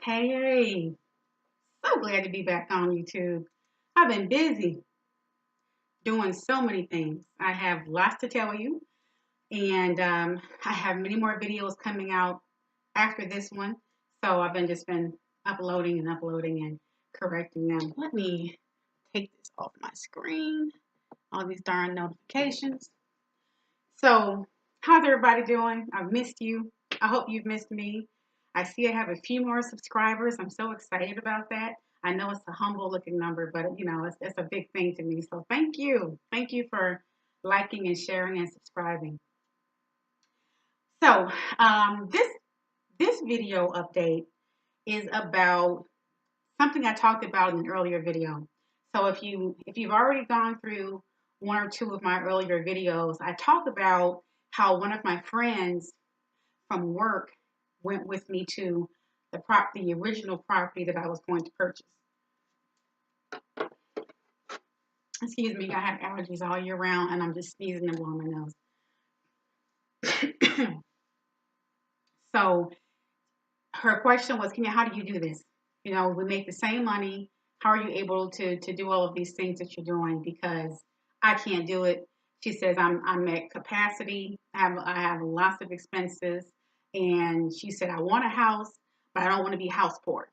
Hey, so glad to be back on YouTube. I've been busy doing so many things. I have lots to tell you, and I have many more videos coming out after this one. So I've been uploading and uploading and correcting them. Let me take this off my screen. All these darn notifications. So, how's everybody doing? I've missed you. I hope you've missed me. I see I have a few more subscribers. I'm so excited about that. I know it's a humble looking number, but it's a big thing to me. So thank you. Thank you for liking and sharing and subscribing. So this video update is about something I talked about in an earlier video. So if you've already gone through one or two of my earlier videos, I talked about how one of my friends from work went with me to the original property that I was going to purchase. Excuse me, I have allergies all year round and I'm just sneezing and blowing my nose. So her question was, Kenya, how do you do this? We make the same money. How are you able to do all of these things that you're doing? Because I can't do it. She says, I'm at capacity. I have lots of expenses. And she said, I want a house, but I don't want to be house poor.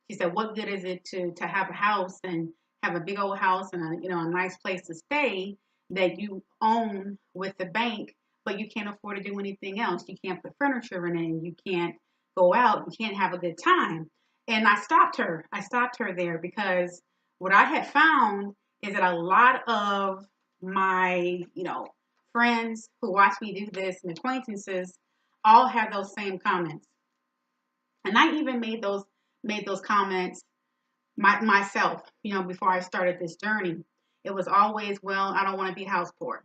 She said, what good is it to have a house and have a big old house and a nice place to stay that you own with the bank, but you can't afford to do anything else. You can't put furniture in it, and you can't go out, you can't have a good time. And I stopped her. I stopped her there because what I had found is that a lot of my, friends who watch me do this and acquaintances all have those same comments. And I even made those comments myself, before I started this journey. It was always, well, I don't want to be house poor,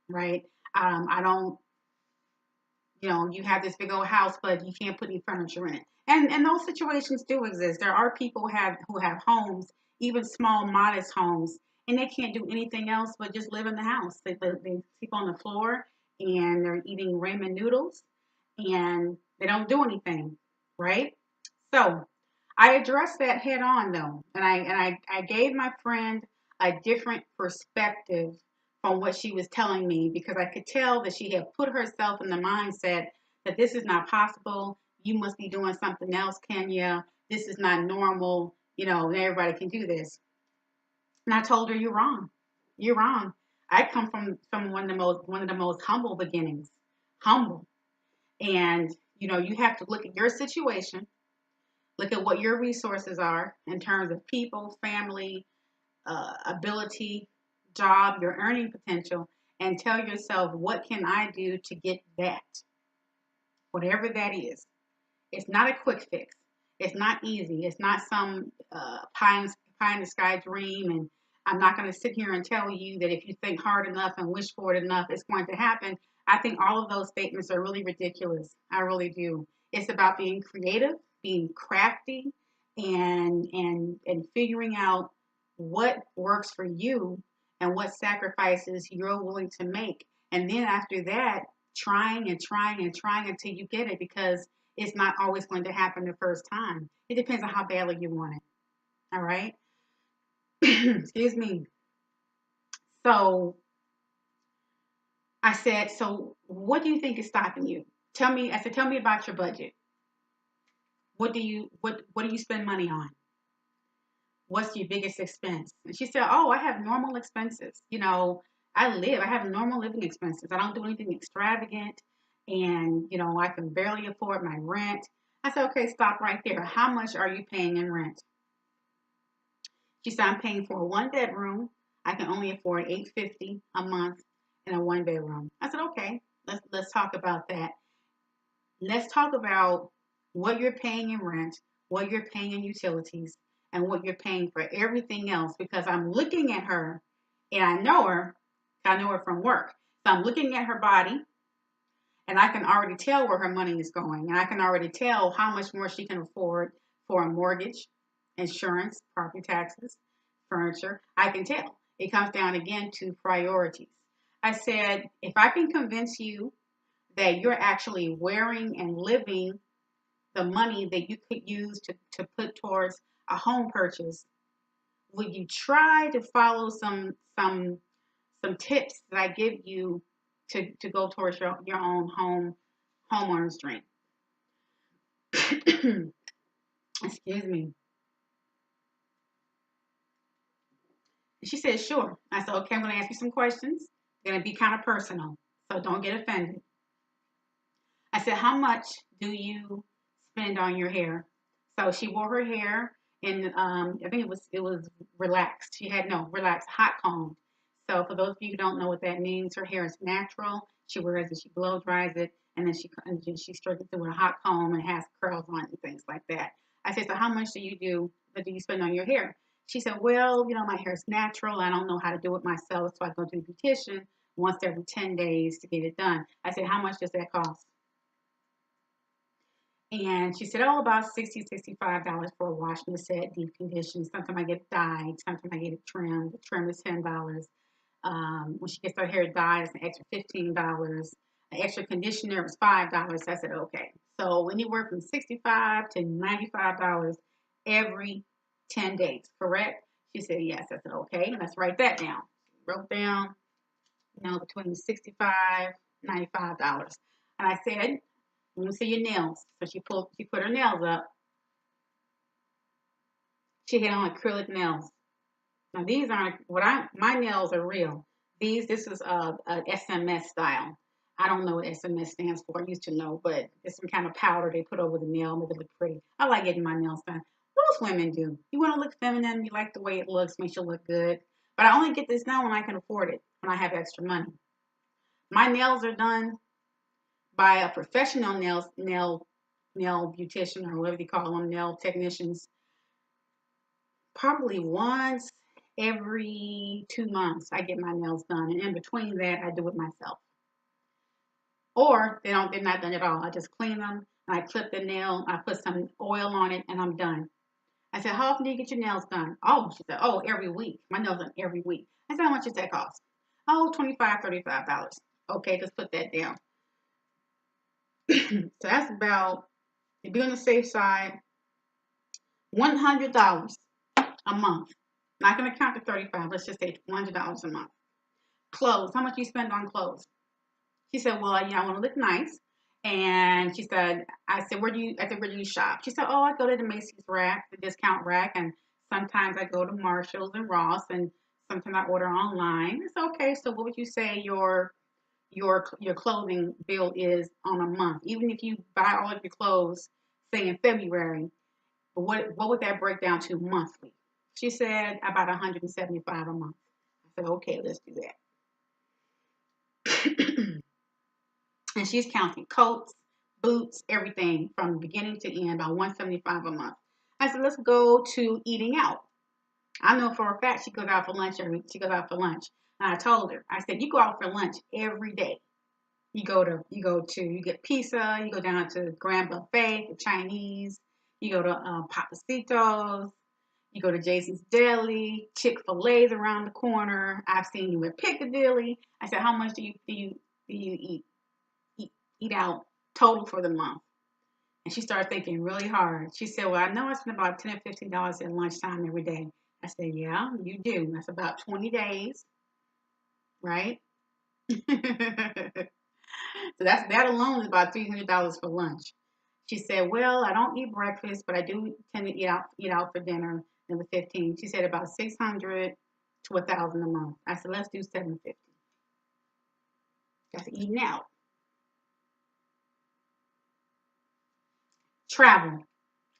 right? I don't, you have this big old house, but you can't put any furniture in it. And those situations do exist. There are people who have homes, even small, modest homes, and they can't do anything else but just live in the house. They sleep on the floor and they're eating ramen noodles and they don't do anything, right? So I addressed that head on though, and I gave my friend a different perspective from what she was telling me because I could tell that she had put herself in the mindset that this is not possible. You must be doing something else, Kenya. This is not normal. Everybody can do this. And I told her, you're wrong. You're wrong. I come from one of the most humble beginnings. Humble. And you have to look at your situation. Look at what your resources are in terms of people, family, ability, job, your earning potential, and tell yourself, what can I do to get that? Whatever that is. It's not a quick fix. It's not easy. It's not some pie in the sky dream. And I'm not going to sit here and tell you that if you think hard enough and wish for it enough, it's going to happen. I think all of those statements are really ridiculous. I really do. It's about being creative, being crafty, and figuring out what works for you and what sacrifices you're willing to make. And then after that, trying and trying and trying until you get it, because it's not always going to happen the first time. It depends on how badly you want it. All right. Excuse me. So I said, so what do you think is stopping you? Tell me. I said, tell me about your budget. What do you spend money on? What's your biggest expense? And she said, oh, I have normal expenses. I have normal living expenses. I don't do anything extravagant. And, I can barely afford my rent. I said, okay, stop right there. How much are you paying in rent? She said, I'm paying for a one bedroom. I can only afford $850 a month in a one bedroom. I said, okay, let's talk about that. Let's talk about what you're paying in rent, what you're paying in utilities, and what you're paying for everything else, because I'm looking at her and I know her from work. So I'm looking at her body and I can already tell where her money is going. And I can already tell how much more she can afford for a mortgage, insurance, property taxes, furniture. I can tell. It comes down again to priorities. I said, if I can convince you that you're actually wearing and living the money that you could use to put towards a home purchase, would you try to follow some tips that I give you to go towards your own homeowner's dream? Excuse me. And she said, sure. I said, okay, I'm going to ask you some questions. They're going to be kind of personal, so don't get offended. I said, how much do you spend on your hair? So she wore her hair in, I think it was relaxed. She had no relaxed hot comb. So for those of you who don't know what that means, her hair is natural. She wears it, she blow dries it, and then she straightens it with a hot comb and has curls on it and things like that. I said, so how much do you spend on your hair? She said, well, my hair is natural. I don't know how to do it myself, so I go to the beautician once every 10 days to get it done. I said, how much does that cost? And she said, oh, about $65 for a wash and a set, deep condition. Sometimes I get it dyed. Sometimes I get it trimmed. The trim is $10. When she gets her hair dyed, it's an extra $15. An extra conditioner was $5. I said, okay. So anywhere from $65 to $95 every 10 days, correct? She said, yes. I said, okay. Let's write that down. Wrote down, between $65 $95. And I said, let me see your nails. So she put her nails up. She had on acrylic nails. Now these aren't my nails are real. This is a SMS style. I don't know what SMS stands for. I used to know, but it's some kind of powder they put over the nail, make it look pretty. I like getting my nails done. Most women do. You want to look feminine, you like the way it looks, makes you look good. But I only get this done when I can afford it, when I have extra money. My nails are done by a professional nail beautician, or whatever you call them, nail technicians, probably once every 2 months. I get my nails done, and in between that, I do it myself. Or they're not done at all. I just clean them, and I clip the nail, I put some oil on it, and I'm done. I said, how often do you get your nails done? Oh, she said, oh, every week. My nails done every week. I said, how much does that cost? Oh, $25, $35. Okay, just put that down. So that's about, to be on the safe side, $100 a month. Not going to count the 35. Let's just say $100 a month. Clothes. How much do you spend on clothes? She said, well, I want to look nice. And she said, I said, where do you shop? She said, oh, I go to the Macy's rack, the discount rack, and sometimes I go to Marshall's and Ross, and sometimes I order online. It's okay. So what would you say your clothing bill is on a month? Even if you buy all of your clothes, say in February, what would that break down to monthly? She said about $175 a month. I said, okay, let's do that. And she's counting coats, boots, everything from beginning to end, about $175 a month. I said, let's go to eating out. I know for a fact she goes out for lunch. She goes out for lunch. And I told her, I said, you go out for lunch every day. You get pizza, you go down to Grand Buffet, the Chinese, you go to Papacitos, you go to Jason's Deli, Chick-fil-A's around the corner. I've seen you at Piccadilly. I said, how much do you eat out total for the month? And she started thinking really hard. She said, well, I know I spend about $10 or $15 at lunchtime every day. I said, yeah, you do. That's about 20 days, right? So that alone is about $300 for lunch. She said, well, I don't eat breakfast, but I do tend to eat out for dinner in the 15. She said about 600 to 1,000 a month. I said, let's do 750. That's eating out. Travel.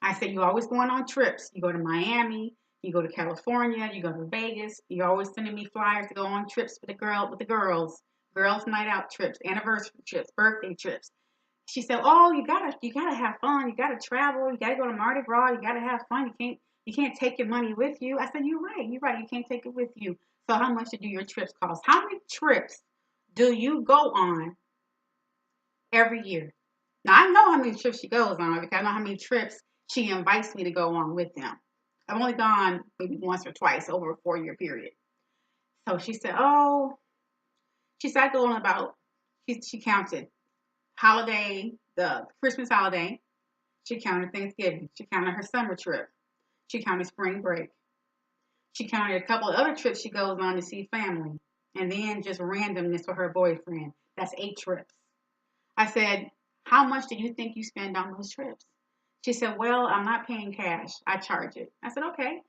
I said, you're always going on trips. You go to Miami, you go to California, you go to Vegas. You're always sending me flyers to go on trips with the girls. Girls' night out trips, anniversary trips, birthday trips. She said, oh, you gotta have fun. You gotta travel. You gotta go to Mardi Gras. You gotta have fun. You can't take your money with you. I said, you're right. You can't take it with you. So how much do your trips cost? How many trips do you go on every year? Now I know how many trips she goes on because I know how many trips she invites me to go on with them. I've only gone maybe once or twice over a 4-year period. So she said, oh, I go on about, she counted the Christmas holiday. She counted Thanksgiving. She counted her summer trip. She counted spring break. She counted a couple of other trips she goes on to see family. And then just randomness with her boyfriend. That's 8 trips. I said, how much do you think you spend on those trips? She said, well, I'm not paying cash. I charge it. I said, okay.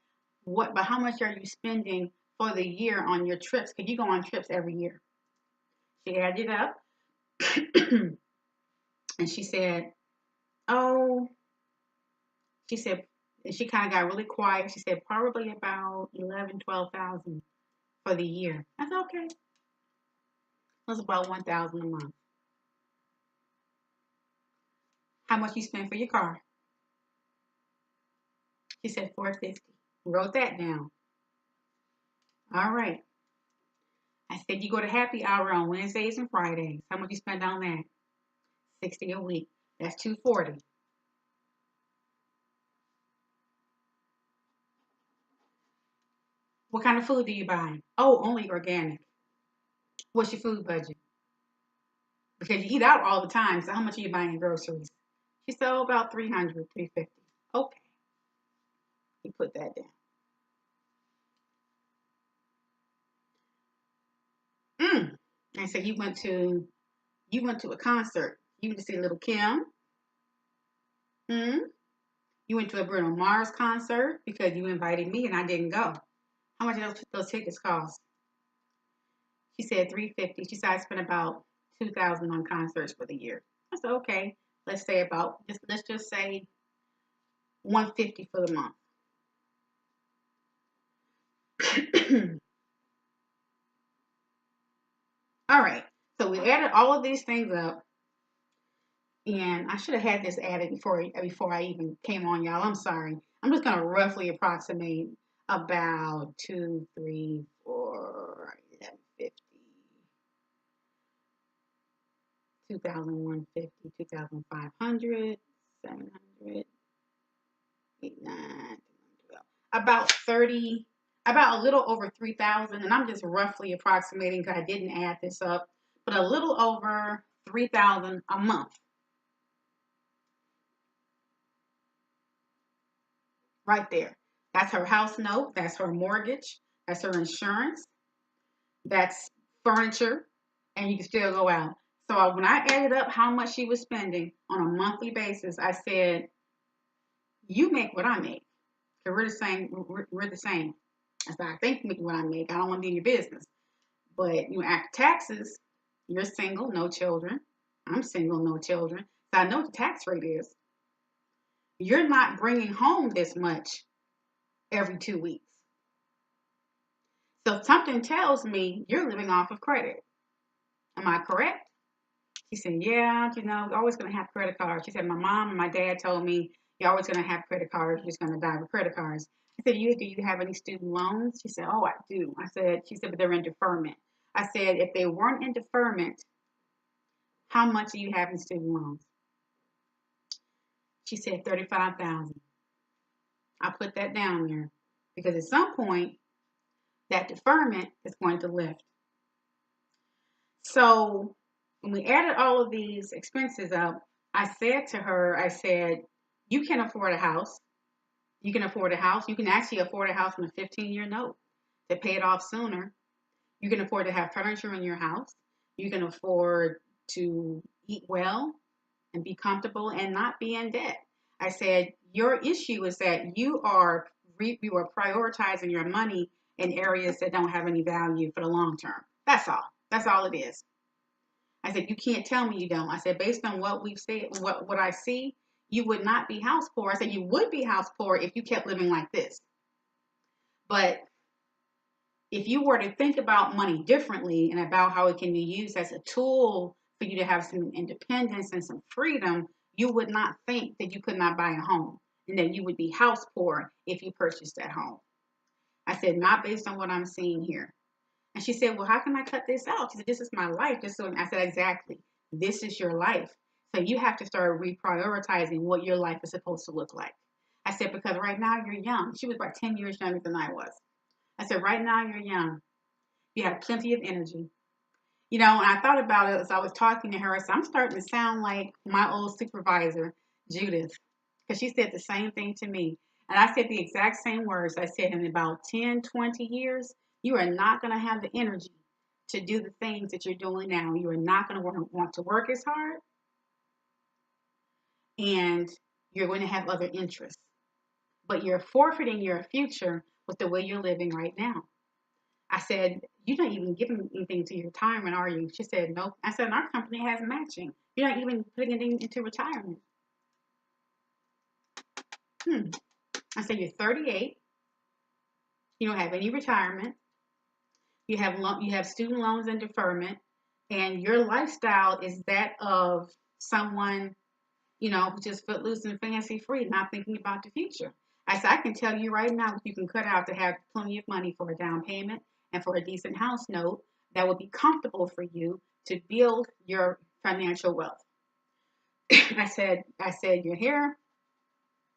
But how much are you spending for the year on your trips? Because you go on trips every year. She added it up and she said, oh, she said, and she kind of got really quiet. She said, probably about 11, 12,000 for the year. I said, okay. That's about 1,000 a month. How much you spend for your car? She said 450. Wrote that down. All right. I said you go to happy hour on Wednesdays and Fridays. How much you spend on that? 60 a week. That's 240. What kind of food do you buy? Oh, only organic. What's your food budget? Because you eat out all the time. So how much are you buying in groceries? She said, oh, about 300, 350. Okay. You put that down. I said you went to a concert. You went to see Little Kim. Mm. You went to a Bruno Mars concert because you invited me and I didn't go. How much did those tickets cost? She said 350. She said I spent about 2,000 on concerts for the year. I said okay. Let's just say 150 for the month. All right. So we added all of these things up, and I should have had this added before I even came on, y'all. I'm sorry. I'm just gonna roughly approximate about 2, 3, 4, 1150, 2,150, 2,500, 700, 8, 9, 12. About 30, about a little over 3,000, and I'm just roughly approximating because I didn't add this up, but a little over 3,000 a month. Right there. That's her house note. That's her mortgage. That's her insurance. That's furniture. And you can still go out. So when I added up how much she was spending on a monthly basis, I said, you make what I make. Because we're the same. We're the same. I said, I think you make what I make. I don't want to be in your business. But after taxes, you're single, no children. I'm single, no children. So I know what the tax rate is. You're not bringing home this much every 2 weeks. So something tells me you're living off of credit. Am I correct? She said, yeah, you're always going to have credit cards. She said, my mom and my dad told me you're always going to have credit cards. You're just going to die with credit cards. I said, do you have any student loans? She said, oh, I do. She said, but they're in deferment. I said, if they weren't in deferment, how much do you have in student loans? She said, 35,000. I put that down there because at some point, that deferment is going to lift. So when we added all of these expenses up, I said to her, you can afford a house. You can afford a house. You can actually afford a house on a 15-year note to pay it off sooner. You can afford to have furniture in your house. You can afford to eat well and be comfortable and not be in debt. I said, your issue is that you are prioritizing your money in areas that don't have any value for the long term. That's all. That's all it is. I said, you can't tell me you don't. I said, based on what we've said, what I see, you would not be house poor. I said, you would be house poor if you kept living like this. But if you were to think about money differently and about how it can be used as a tool for you to have some independence and some freedom, you would not think that you could not buy a home and that you would be house poor if you purchased that home. I said, not based on what I'm seeing here. And she said, well, how can I cut this out? She said, this is my life. I said, exactly. This is your life. So you have to start reprioritizing what your life is supposed to look like. I said, because right now you're young. She was about 10 years younger than I was. I said, right now you're young. You have plenty of energy. And I thought about it as I was talking to her. I said, I'm starting to sound like my old supervisor, Judith. because she said the same thing to me. And I said the exact same words. I said, in about 10, 20 years, you are not going to have the energy to do the things that you're doing now. You are not going to want to work as hard, and you're going to have other interests. But you're forfeiting your future with the way you're living right now. I said, you're not even giving anything to your retirement, are you? She said, nope. I said, our company has matching. You're not even putting anything into retirement. I said, you're 38. You don't have any retirement. You have student loans and deferment, and your lifestyle is that of someone, who's just footloose and fancy free, not thinking about the future. I said, I can tell you right now, you can cut out to have plenty of money for a down payment and for a decent house note that would be comfortable for you to build your financial wealth. I said, your hair,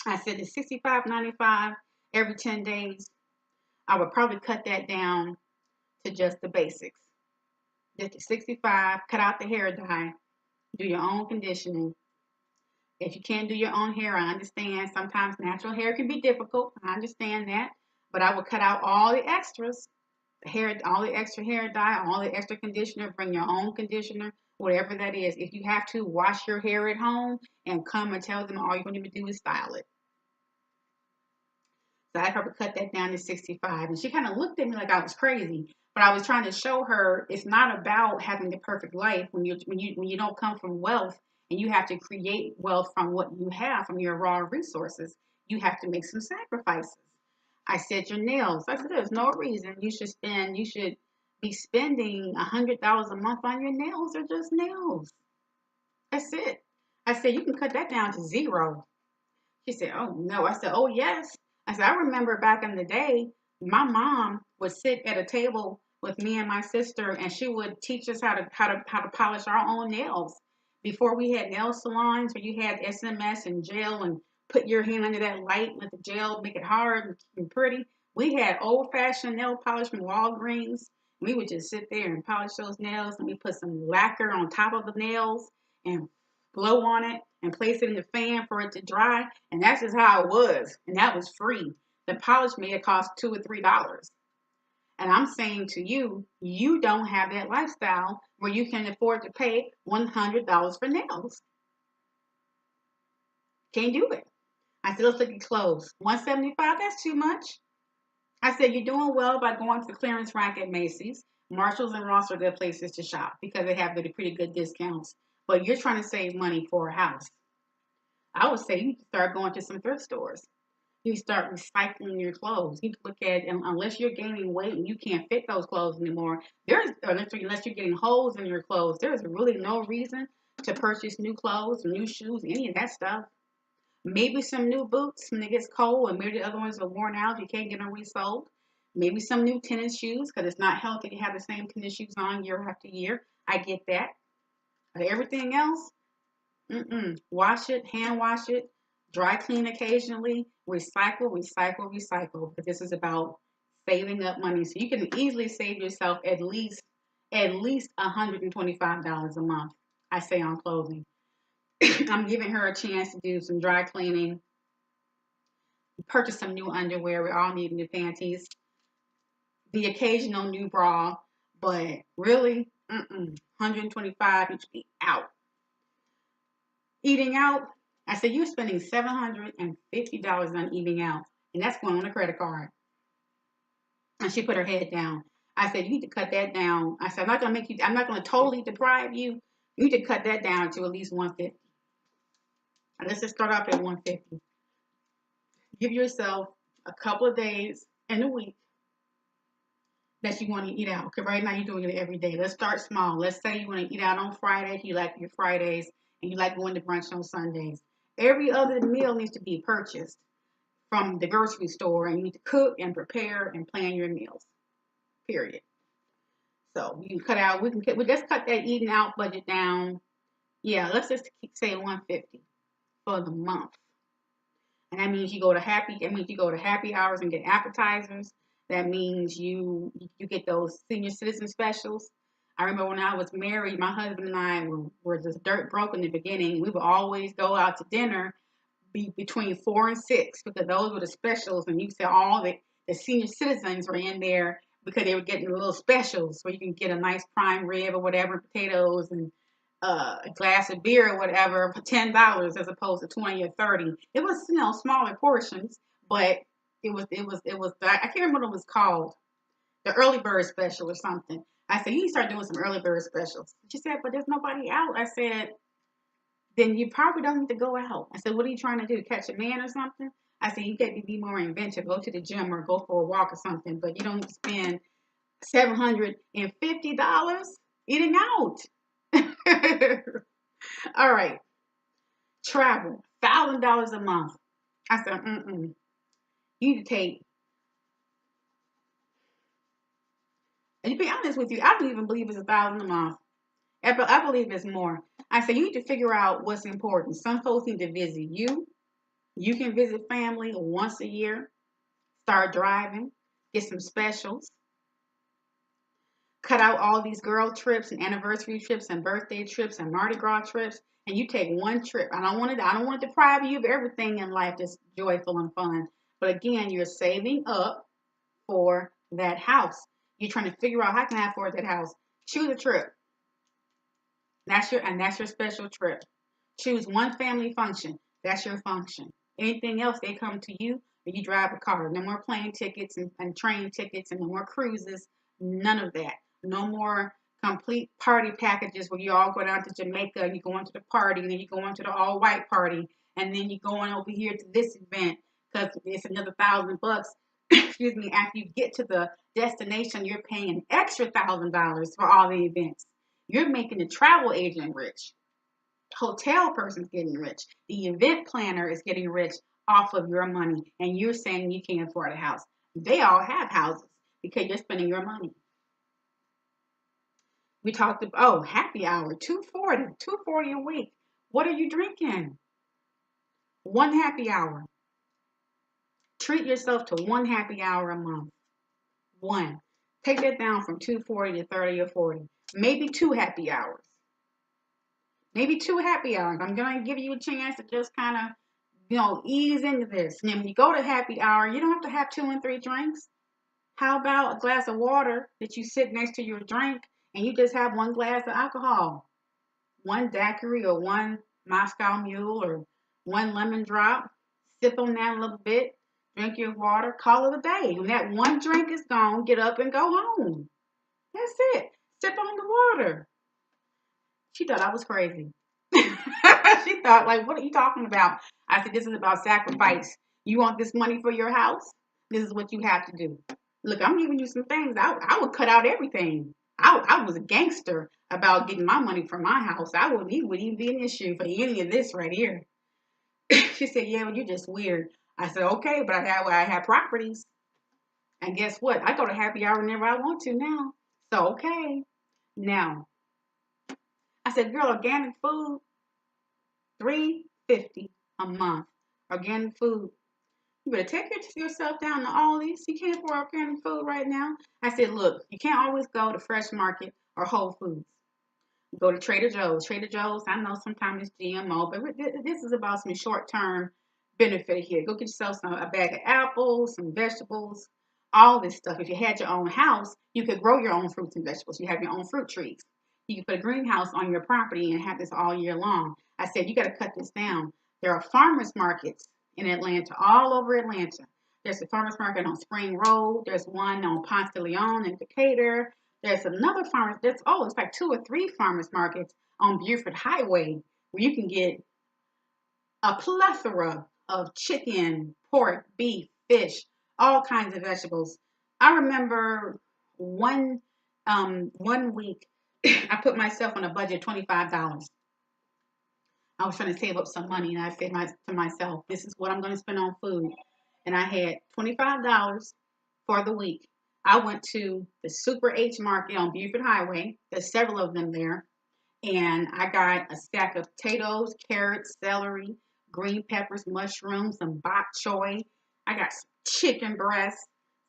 I said it's 65.95 every 10 days. I would probably cut that down to just the basics. Just the 65, cut out the hair dye, do your own conditioning. If you can't do your own hair, I understand. Sometimes natural hair can be difficult. I understand that. But I would cut out all the extras, all the extra hair dye, all the extra conditioner, bring your own conditioner, whatever that is. If you have to, wash your hair at home and come and tell them all you're going to do is style it. So I probably cut that down to 65. And she kind of looked at me like I was crazy. But I was trying to show her it's not about having the perfect life when you don't come from wealth and you have to create wealth from what you have, from your raw resources. You have to make some sacrifices. I said your nails. I said there's no reason you should be spending $100 a month on your nails. They're just nails. That's it. I said you can cut that down to zero. She said, "Oh no." I said, "Oh yes." I said, "I remember back in the day, my mom would sit at a table with me and my sister, and she would teach us how to polish our own nails. Before we had nail salons where you had SMS and gel and put your hand under that light with the gel, make it hard and pretty. We had old-fashioned nail polish from Walgreens. We would just sit there and polish those nails, and we put some lacquer on top of the nails and blow on it and place it in the fan for it to dry. And that's just how it was. And that was free. The polish may have cost $2 or $3. And I'm saying to you, you don't have that lifestyle where you can afford to pay $100 for nails. Can't do it. I said, let's look at clothes. $175, that's too much. I said, you're doing well by going to the clearance rack at Macy's. Marshalls and Ross are good places to shop because they have pretty good discounts. But you're trying to save money for a house. I would say you start going to some thrift stores. You start recycling your clothes. You look at, and unless you're gaining weight and you can't fit those clothes anymore, unless you're getting holes in your clothes, there's really no reason to purchase new clothes, new shoes, any of that stuff. Maybe some new boots when it gets cold, and maybe the other ones are worn out. You can't get them resold. Maybe some new tennis shoes because it's not healthy to have the same tennis shoes on year after year. I get that. But everything else, wash it, hand wash it, dry clean occasionally, recycle, recycle, recycle. But this is about saving up money. So you can easily save yourself at least $125 a month, I say, on clothing. I'm giving her a chance to do some dry cleaning, purchase some new underwear. We all need new panties, the occasional new bra, but really, 125, you should be out. Eating out, I said, you're spending $750 on eating out, and that's going on a credit card. And she put her head down. I said, you need to cut that down. I said, I'm not going to totally deprive you. You need to cut that down to at least 150. And let's just start off at 150. Give yourself a couple of days in a week that you want to eat out. Because right now you're doing it every day. Let's start small. Let's say you want to eat out on Friday. You like your Fridays, and you like going to brunch on Sundays. Every other meal needs to be purchased from the grocery store, and you need to cook and prepare and plan your meals. Period. So you can cut out. We just cut that eating out budget down. Yeah, let's just say 150 for the month. And that means you go to happy hours and get appetizers. That means you get those senior citizen specials. I remember when I was married, my husband and I were just dirt broke in the beginning. We would always go out to dinner, be between 4 and 6 because those were the specials, and you said all the senior citizens were in there because they were getting the little specials where you can get a nice prime rib or whatever, potatoes and a glass of beer or whatever for $10 as opposed to 20 or 30. It was smaller portions, but it was I can't remember what it was called, the early bird special or something. I said, you need to start doing some early bird specials. She said, but there's nobody out. I said, then you probably don't need to go out. I said, what are you trying to do? Catch a man or something? I said, you got to be more inventive. Go to the gym or go for a walk or something, but you don't spend $750 eating out. All right. Travel, $1,000 a month. I said, mm-mm. You need to take, and to be honest with you, I don't even believe it's 1,000 a month. I believe it's more. I said, you need to figure out what's important. Some folks need to visit you. You can visit family once a year. Start driving. Get some specials. Cut out all these girl trips and anniversary trips and birthday trips and Mardi Gras trips, and you take one trip. I don't want to deprive you of everything in life that's joyful and fun. But again, you're saving up for that house. You're trying to figure out how can I afford that house. Choose a trip. That's your special trip. Choose one family function. That's your function. Anything else, they come to you or you drive a car. No more plane tickets and train tickets and no more cruises. None of that. No more complete party packages where you all go down to Jamaica and you go into the party and then you go into the all white party and then you going over here to this event because it's another $1,000. Excuse me. After you get to the destination, you're paying an extra $1,000 for all the events. You're making the travel agent rich. Hotel person's getting rich. The event planner is getting rich off of your money, and you're saying you can't afford a house. They all have houses because you're spending your money. We talked about happy hour, 240 a week. What are you drinking? One happy hour. Treat yourself to one happy hour a month. One. Take that down from 240 to 30 or 40. Maybe two happy hours. Maybe two happy hours. I'm going to give you a chance to just kind of, ease into this. And then when you go to happy hour, you don't have to have 2 and 3 drinks. How about a glass of water that you sit next to your drink and you just have one glass of alcohol? One daiquiri or one Moscow Mule or one lemon drop. Sip on that a little bit. Drink your water. Call it a day. When that one drink is gone, get up and go home. That's it. Sip on the water. She thought I was crazy. She thought, like, what are you talking about? I said, this is about sacrifice. You want this money for your house? This is what you have to do. Look, I'm giving you some things. I would cut out everything. I was a gangster about getting my money for my house. It wouldn't even be an issue for any of this right here. She said, yeah, well, you're just weird. I said, okay, but I have properties. And guess what? I go to happy hour whenever I want to now. So, okay. Now, I said, girl, organic food, $3.50 a month. Organic food. You better take yourself down to Aldi's. You can't afford organic food right now. I said, look, you can't always go to Fresh Market or Whole Foods. Go to Trader Joe's. Trader Joe's, I know sometimes it's GMO, but this is about some short-term benefit here. Go get yourself a bag of apples, some vegetables, all this stuff. If you had your own house, you could grow your own fruits and vegetables. You have your own fruit trees. You can put a greenhouse on your property and have this all year long. I said, you got to cut this down. There are farmers markets in Atlanta, all over Atlanta. There's a farmers market on Spring Road. There's one on Ponce de Leon in Decatur. There's another farmers. It's like 2 or 3 farmers markets on Buford Highway where you can get a plethora of chicken, pork, beef, fish, all kinds of vegetables. I remember one week I put myself on a budget of $25. I was trying to save up some money, and I said to myself, this is what I'm going to spend on food. And I had $25 for the week. I went to the Super H Market on Buford Highway. There's several of them there. And I got a stack of potatoes, carrots, celery, green peppers, mushrooms, some bok choy. I got some chicken breast,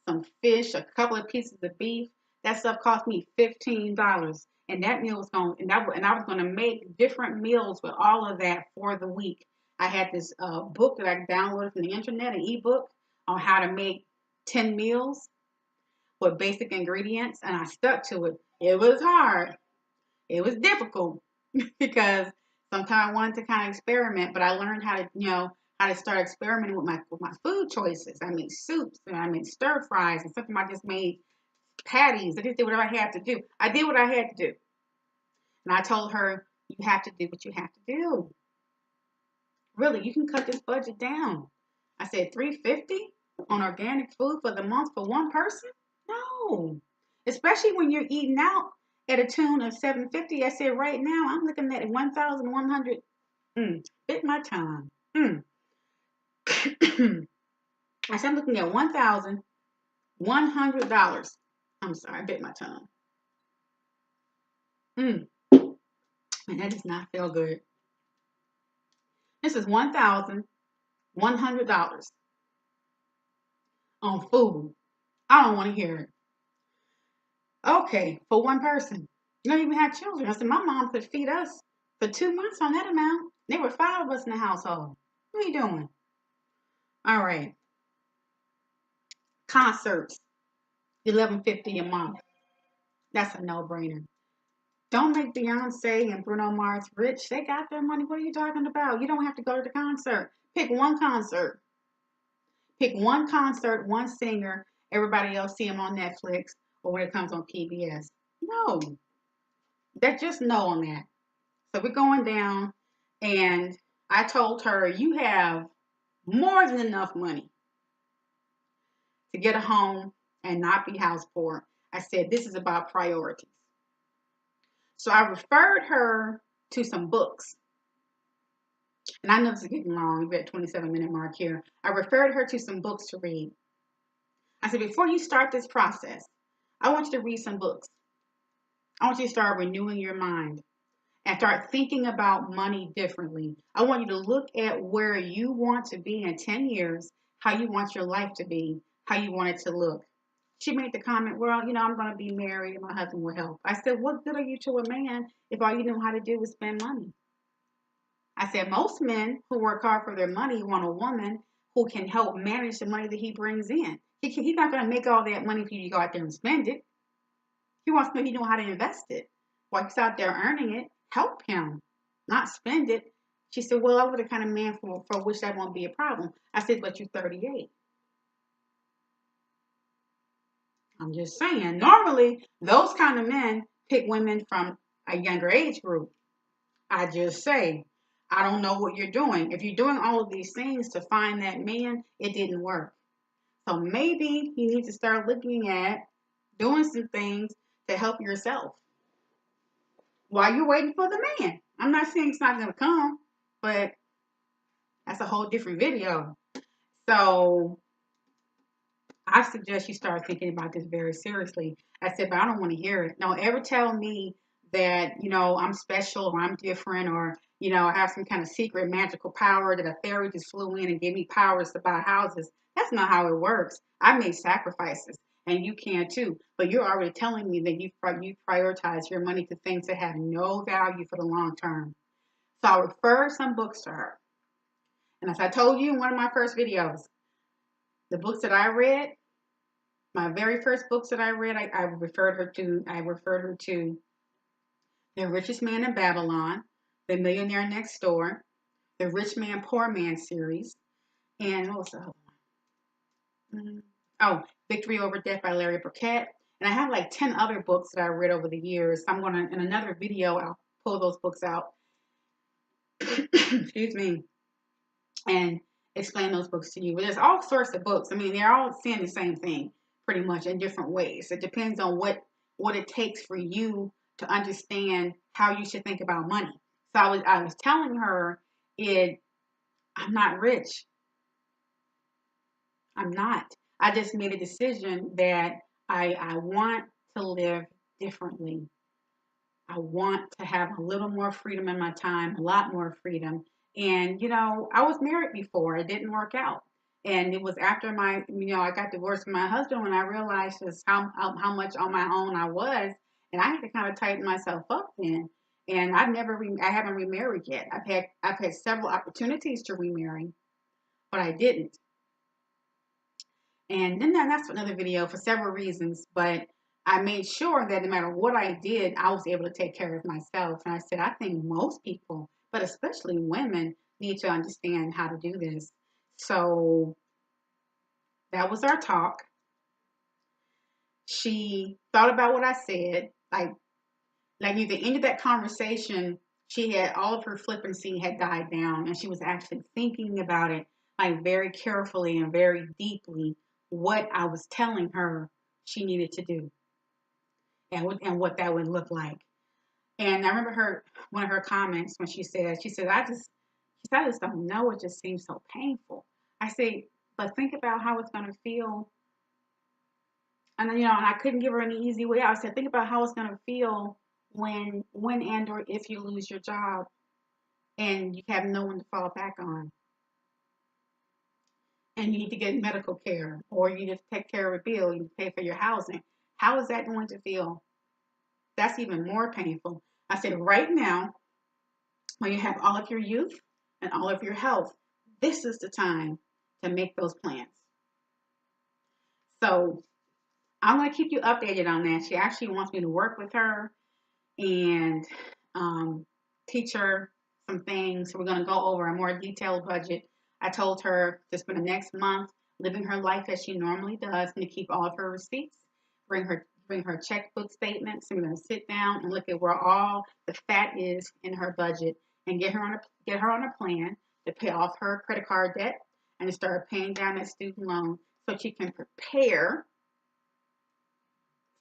some fish, a couple of pieces of beef. That stuff cost me $15. And that meal was going, and I was going to make different meals with all of that for the week. I had this book that I downloaded from the internet, an ebook on how to make 10 meals with basic ingredients, and I stuck to it. It was hard. It was difficult because sometimes I wanted to kind of experiment, but I learned how to, how to start experimenting with my food choices. I made soups and I made stir fries and something I just made patties. I just did whatever I had to do. I did what I had to do. And I told her, you have to do what you have to do. Really, you can cut this budget down. I said $350 on organic food for the month for one person? No. Especially when you're eating out at a tune of $750. I said right now I'm looking at 1,100. Bit my tongue. I said I'm looking at $1,100. I'm sorry, I bit my tongue. And that does not feel good. This is $1,100 on food. I don't want to hear it. Okay, for one person. You don't even have children. I said my mom could feed us for 2 months on that amount. There were 5 of us in the household. What are you doing? All right. Concerts, $11.50 a month. That's a no-brainer. Don't make Beyonce and Bruno Mars rich. They got their money. What are you talking about? You don't have to go to the concert. Pick one concert. Pick one concert, one singer. Everybody else see them on Netflix or when it comes on PBS. No. That's just no on that. So we're going down, and I told her, you have more than enough money to get a home and not be house poor. I said, this is about priorities. So I referred her to some books. And I know this is getting long. We're at 27-minute mark here. I referred her to some books to read. I said, before you start this process, I want you to read some books. I want you to start renewing your mind and start thinking about money differently. I want you to look at where you want to be in 10 years, how you want your life to be, how you want it to look. She made the comment, well, I'm going to be married and my husband will help. I said, what good are you to a man if all you know how to do is spend money? I said, most men who work hard for their money want a woman who can help manage the money that he brings in. He's not going to make all that money for you to go out there and spend it. He wants to know you know how to invest it. While he's out there earning it, help him, not spend it. She said, well, I'm the kind of man for which that won't be a problem. I said, but you're 38. I'm just saying, normally those kind of men pick women from a younger age group. I just say, I don't know what you're doing. If you're doing all of these things to find that man, it didn't work. So maybe you need to start looking at doing some things to help yourself while you're waiting for the man. I'm not saying it's not going to come, but that's a whole different video. So I suggest you start thinking about this very seriously. I said, but I don't want to hear it. Don't ever tell me that, I'm special or I'm different or, I have some kind of secret magical power that a fairy just flew in and gave me powers to buy houses. That's not how it works. I made sacrifices and you can too. But you're already telling me that you prioritize your money to things that have no value for the long term. So I referred some books to her. And as I told you in one of my first videos, the books that I read, my very first books that I read, I referred her to The Richest Man in Babylon, The Millionaire Next Door, The Rich Man, Poor Man series, and what was the other one? Oh, Victory Over Death by Larry Burkett. And I have like 10 other books that I read over the years. I'm going to, in another video, I'll pull those books out. Excuse me. And explain those books to you. But there's all sorts of books. I mean, they're all saying the same thing pretty much in different ways. It depends on what it takes for you to understand how you should think about money. So I was telling her I'm not rich. I'm not. I just made a decision that I want to live differently. I want to have a little more freedom in my time, a lot more freedom. And, I was married before. It didn't work out. And it was after I got divorced from my husband when I realized just how much on my own I was. And I had to kind of tighten myself up then. And I haven't remarried yet. I've had several opportunities to remarry, but I didn't. And then that's another video for several reasons. But I made sure that no matter what I did, I was able to take care of myself. And I said, I think most people, but especially women, need to understand how to do this. So that was our talk. She thought about what I said. Like near the end of that conversation, she had all of her flippancy had died down, and she was actually thinking about it like very carefully and very deeply what I was telling her she needed to do and what that would look like. And I remember one of her comments when she said I just don't know. It just seems so painful. I say, but think about how it's going to feel. And then, and I couldn't give her any easy way out. I said, think about how it's going to feel when and or if you lose your job and you have no one to fall back on, and you need to get medical care, or you need to take care of a bill, you need to pay for your housing. How is that going to feel? That's even more painful. I said, right now, when you have all of your youth and all of your health, this is the time to make those plans. So I'm going to keep you updated on that. She actually wants me to work with her and teach her some things. So we're going to go over a more detailed budget. I told her to spend the next month living her life as she normally does, and to keep all of her receipts, bring her checkbook statements, and we're going to sit down and look at where all the fat is in her budget, and get her on a plan to pay off her credit card debt and to start paying down that student loan so she can prepare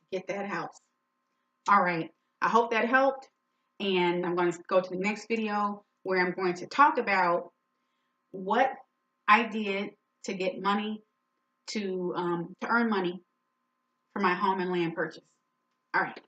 to get that house. All right. I hope that helped. And I'm going to go to the next video where I'm going to talk about what I did to get money to earn money for my home and land purchase. All right.